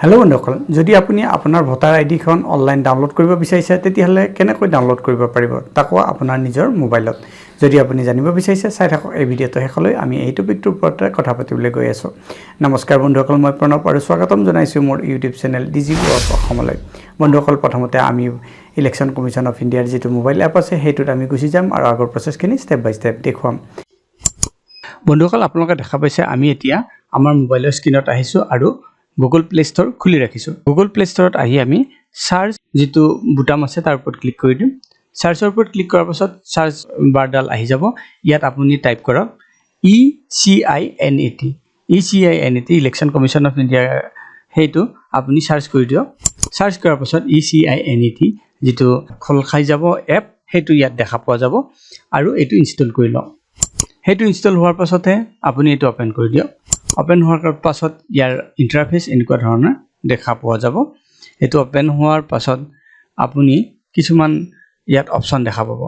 Hello' বন্ধুসকল, যদি আপুনি আপোনাৰ ভোটাৰ আইডিখন অনলাইন ডাউনলোড কৰিব বিচাৰিছে তেতিয়াহ'লে কেনেকৈ ডাউনলোড কৰিব পাৰিব তাকো আপোনাৰ নিজৰ মোবাইলত। যদি আপুনি জানিব বিচাৰিছে চাই থাকক এই ভিডিঅ'টো শেষলৈ। আমি এই টপিকটোৰ ওপৰতে কথা পাতিবলৈ গৈ আছোঁ। নমস্কাৰ বন্ধুসকল, মই প্ৰণৱ আৰু স্বাগতম জনাইছোঁ মোৰ ইউটিউব চেনেল ডিজি ৱৰ্ক অসমলৈ। বন্ধুসকল, প্ৰথমতে আমি ইলেকশ্যন কমিশ্যন অফ ইণ্ডিয়াৰ যিটো মোবাইল এপ আছে সেইটোত আমি গুচি যাম আৰু আগৰ প্ৰচেছখিনি ষ্টেপ বাই ষ্টেপ দেখুৱাম। বন্ধুসকল, আপোনালোকে দেখা পাইছে আমি এতিয়া আমাৰ মোবাইলৰ স্ক্ৰীনত আহিছোঁ আৰু গুগল প্লে ষ্ট'ৰ খুলি ৰাখিছোঁ। গুগল প্লে ষ্ট'ৰত আহি আমি চাৰ্চ যিটো বুটাম আছে তাৰ ওপৰত ক্লিক কৰি দিম। চাৰ্চৰ ওপৰত ক্লিক কৰাৰ পাছত চাৰ্চ বাৰডাল আহি যাব। ইয়াত আপুনি টাইপ কৰক ECINET ইলেকশ্যন কমিশ্যন অফ ইণ্ডিয়াৰ সেইটো আপুনি চাৰ্চ কৰি দিয়ক। চাৰ্চ কৰাৰ পাছত ECINET যিটো খোল খাই যাব এপ সেইটো ইয়াত দেখা পোৱা যাব আৰু এইটো ইনষ্টল কৰি লওক। সেইটো ইনষ্টল হোৱাৰ পাছতহে আপুনি এইটো অপেন কৰি দিয়ক। অপেন হোৱাৰ পাছত ইয়াৰ ইণ্টাৰফেচ এনেকুৱা ধৰণৰ দেখা পোৱা যাব। এইটো অপেন হোৱাৰ পাছত আপুনি কিছুমান ইয়াত অপশ্যন দেখা পাব,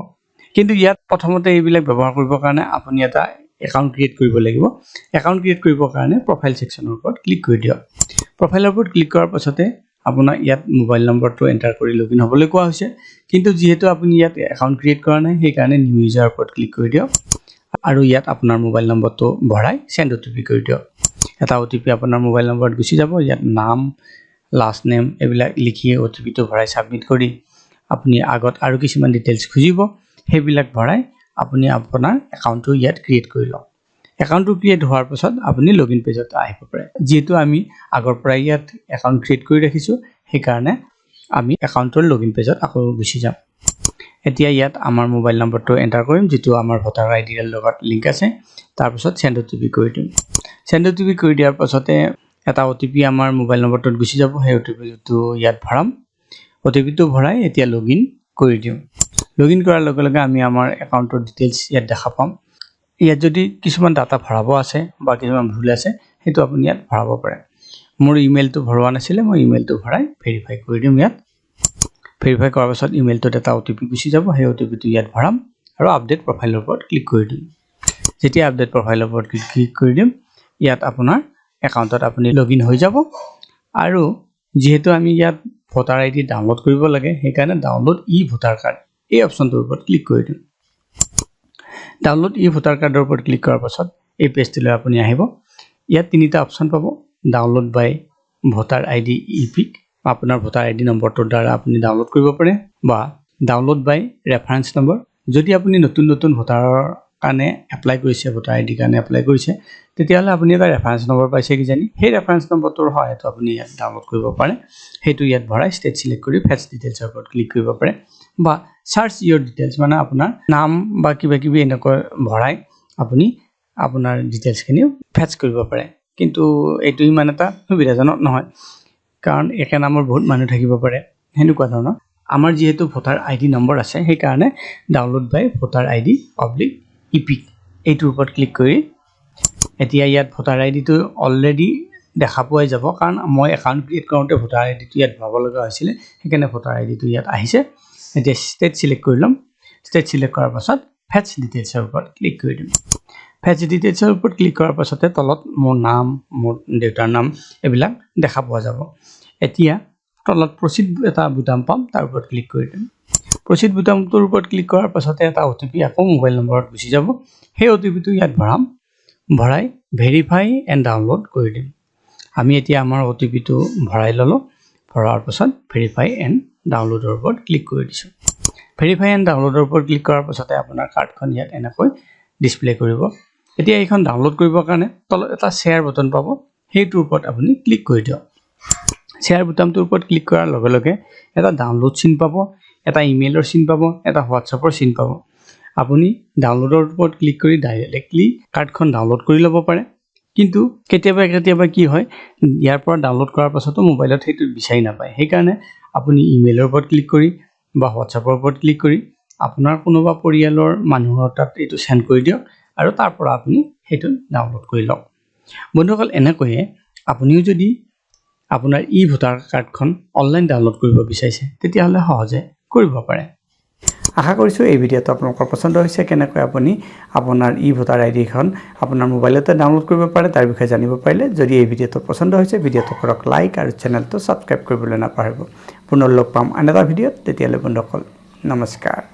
কিন্তু ইয়াত প্ৰথমতে এইবিলাক ব্যৱহাৰ কৰিবৰ কাৰণে আপুনি এটা একাউণ্ট ক্ৰিয়েট কৰিব লাগিব। একাউণ্ট ক্ৰিয়েট কৰিবৰ কাৰণে প্ৰফাইল ছেকশ্যনৰ ওপৰত ক্লিক কৰি দিয়ক। প্ৰফাইলৰ ওপৰত ক্লিক কৰাৰ পাছতে আপোনাৰ ইয়াত মোবাইল নম্বৰটো এণ্টাৰ কৰি লগইন হ'বলৈ কোৱা হৈছে, কিন্তু যিহেতু আপুনি ইয়াত একাউণ্ট ক্ৰিয়েট কৰা নাই সেইকাৰণে নিউ ইউজাৰৰ ওপৰত ক্লিক কৰি দিয়ক আৰু ইয়াত আপোনাৰ মোবাইল নম্বৰটো ভৰাই চেণ্ড OTP কৰি দিয়ক। এটা OTP আপোনাৰ মোবাইল নম্বৰত গুচি যাব। ইয়াত নাম, লাষ্ট নেম এইবিলাক লিখি OTPটো ভৰাই ছাবমিট কৰি আপুনি আগত আৰু কিছুমান ডিটেইলছ খুজিব, সেইবিলাক ভৰাই আপুনি আপোনাৰ একাউণ্টটো ইয়াত ক্ৰিয়েট কৰি লওক। একাউণ্টটো ক্ৰিয়েট হোৱাৰ পাছত আপুনি লগইন পেজত আহিব পাৰে। যিহেতু আমি আগৰ পৰাই ইয়াত একাউণ্ট ক্ৰিয়েট কৰি ৰাখিছোঁ সেইকাৰণে আমি একাউণ্টৰ লগইন পেজত আকৌ গুচি যাম। এতিয়া ইয়াত আমাৰ মোবাইল নম্বৰটো এণ্টাৰ কৰিম যিটো আমাৰ ভোটাৰ আইডিৰ লগত লিংক আছে। তাৰপিছত চেণ্ড OTP কৰি দিম। চেণ্ড OTP কৰি দিয়াৰ পাছতে এটা OTP আমাৰ মোবাইল নম্বৰটোত গুচি যাব। সেই OTPটো ইয়াত ভৰাম। OTPটো ভৰাই এতিয়া লগইন কৰি দিওঁ। লগইন কৰাৰ লগে লগে আমি আমাৰ একাউণ্টৰ ডিটেইলছ ইয়াত দেখা পাম। ইয়াত যদি কিছুমান ডাটা ভৰাব আছে বা কিছুমান ভুল আছে সেইটো আপুনি ইয়াত ভৰাব পাৰে। মোৰ ইমেইলটো ভৰোৱা নাছিলে, মই ইমেইলটো ভৰাই ভেৰিফাই কৰি দিম। ইয়াত ভেৰিফাই কৰাৰ পাছত ইমেইলটোত এটা OTP গুচি যাব। সেই OTPটো ইয়াত ভৰাম আৰু আপডেট প্ৰফাইলৰ ওপৰত ক্লিক কৰি দিম। যেতিয়া আপডেট প্ৰফাইলৰ ওপৰত ক্লিক কৰি দিম ইয়াত আপোনাৰ একাউণ্টত আপুনি লগইন হৈ যাব। আৰু যিহেতু আমি ইয়াত ভোটাৰ আইডি ডাউনলোড কৰিব লাগে সেইকাৰণে ডাউনলোড ভোটাৰ কাৰ্ড এই অপশ্যনটোৰ ওপৰত ক্লিক কৰি দিম। ডাউনলোড ভোটাৰ কাৰ্ডৰ ওপৰত ক্লিক কৰাৰ পাছত এই পেজটোলৈ আপুনি আহিব। ইয়াত তিনিটা অপশ্যন পাব। ডাউনলোড বাই ভোটাৰ আইডি ইপিক, আপোনাৰ ভোটাৰ আইডি নম্বৰটোৰ দ্বাৰা আপুনি ডাউনলোড কৰিব পাৰে, বা ডাউনলোড বাই ৰেফাৰেঞ্চ নম্বৰ। যদি আপুনি নতুন ভোটাৰৰ কাৰণে এপ্লাই কৰিছে, ভোটাৰ আইডিৰ কাৰণে এপ্লাই কৰিছে, তেতিয়াহ'লে আপুনি এটা ৰেফাৰেঞ্চ নম্বৰ পাইছে কিজানি, সেই ৰেফাৰেঞ্চ নম্বৰটোৰ সহায়তো আপুনি ইয়াত ডাউনলোড কৰিব পাৰে। সেইটো ইয়াত ভৰাই ষ্টেট চিলেক্ট কৰি ফেচ ডিটেইলছৰ ওপৰত ক্লিক কৰিব পাৰে, বা চাৰ্চ ইয়ৰ ডিটেইলছ মানে আপোনাৰ নাম বা কিবা কিবি এনেকৈ ভৰাই আপুনি আপোনাৰ ডিটেইলছখিনি ফেচ কৰিব পাৰে। কিন্তু এইটো ইমান এটা সুবিধাজনক নহয়, কাৰণ একে নামৰ বহুত মানুহ থাকিব পাৰে সেনেকুৱা ধৰণৰ। আমাৰ যিহেতু ভোটাৰ আইডি নম্বৰ আছে সেইকাৰণে ডাউনলোড বাই ভোটাৰ আইডি ইপিক এইটোৰ ওপৰত ক্লিক কৰি এতিয়া ইয়াত ভোটাৰ আইডিটো অলৰেডি দেখা পোৱাই যাব, কাৰণ মই একাউণ্ট ক্ৰিয়েট কৰোঁতে ভোটাৰ আইডিটো ইয়াত ভৰাব লগা হৈছিলে, সেইকাৰণে ভোটাৰ আইডিটো ইয়াত আহিছে। এতিয়া ষ্টেট চিলেক্ট কৰি ল'ম। ষ্টেট চিলেক্ট কৰাৰ পাছত ফেচ ডিটেইলছৰ ওপৰত ক্লিক কৰি দিম। ফেচ ডিটেইলছৰ ওপৰত ক্লিক কৰাৰ পাছতে তলত মোৰ নাম, মোৰ দেউতাৰ নাম এইবিলাক দেখা পোৱা যাব। এতিয়া তলত প্ৰচিড এটা বুটাম পাম, তাৰ ওপৰত ক্লিক কৰি দিম। প্ৰচিড বুটামটোৰ ওপৰত ক্লিক কৰাৰ পাছতে এটা OTP আকৌ মোবাইল নম্বৰত গুচি যাব। সেই OTPটো ইয়াত ভৰাম, ভৰাই ভেৰিফাই এণ্ড ডাউনলোড কৰি দিম। আমি এতিয়া আমাৰ OTPটো ভৰাই ল'লোঁ। ভৰোৱাৰ পাছত ভেৰিফাই এণ্ড ডাউনলোডৰ ওপৰত ক্লিক কৰি দিছোঁ। ভেৰিফাই এণ্ড ডাউনলোডৰ ওপৰত ক্লিক কৰাৰ পাছতে আপোনাৰ কাৰ্ডখন ইয়াত এনেকৈ ডিছপ্লে কৰিব। এতিয়া এইখন ডাউনলোড কৰিবৰ কাৰণে তলত এটা শ্বেয়াৰ বটন পাব, সেইটোৰ ওপৰত আপুনি ক্লিক কৰি দিয়ক। শ্বেয়াৰ বুটামটোৰ ওপৰত ক্লিক কৰাৰ লগে লগে এটা ডাউনলোড চিন পাব, এটা ইমেইলৰ চিন পাব, এটা হোৱাটছআপৰ চিন পাব। আপুনি ডাউনলোডৰ ওপৰত ক্লিক কৰি ডাইৰেক্টলি কাৰ্ডখন ডাউনলোড কৰি ল'ব পাৰে, কিন্তু কেতিয়াবা কি হয়, ইয়াৰ পৰা ডাউনলোড কৰাৰ পাছতো মোবাইলত সেইটো বিচাৰি নাপায়। সেইকাৰণে আপুনি ইমেইলৰ ওপৰত ক্লিক কৰি বা হোৱাটছআপৰ ওপৰত ক্লিক কৰি আপোনাৰ কোনোবা পৰিয়ালৰ মানুহৰ তাত এইটো চেণ্ড কৰি দিয়ক আৰু তাৰ পৰা আপুনি সেইটো ডাউনলোড কৰি লওক। বন্ধুসকল, এনেকৈয়ে আপুনিও যদি আপোনাৰ ভোটাৰ কাৰ্ডখন অনলাইন ডাউনলোড কৰিব বিচাৰিছে তেতিয়াহ'লে সহজে কৰিব পাৰে। আশা কৰিছোঁ এই ভিডিঅ'টো আপোনালোকৰ পছন্দ হৈছে কেনেকৈ আপুনি আপোনাৰ ভোটাৰ আইডিখন আপোনাৰ মোবাইলতে ডাউনলোড কৰিব পাৰে তাৰ বিষয়ে জানিব পাৰিলে যদি এই ভিডিঅ'টো পছন্দ হৈছে ভিডিঅ'টো কৰক লাইক আৰু চেনেলটো সাবস্ক্ৰাইব কৰিবলৈ নাপাহৰিব পুনৰ লগ পাম আন এটা ভিডিঅ'ত তেতিয়ালৈ বন্ধুসকল নমস্কাৰ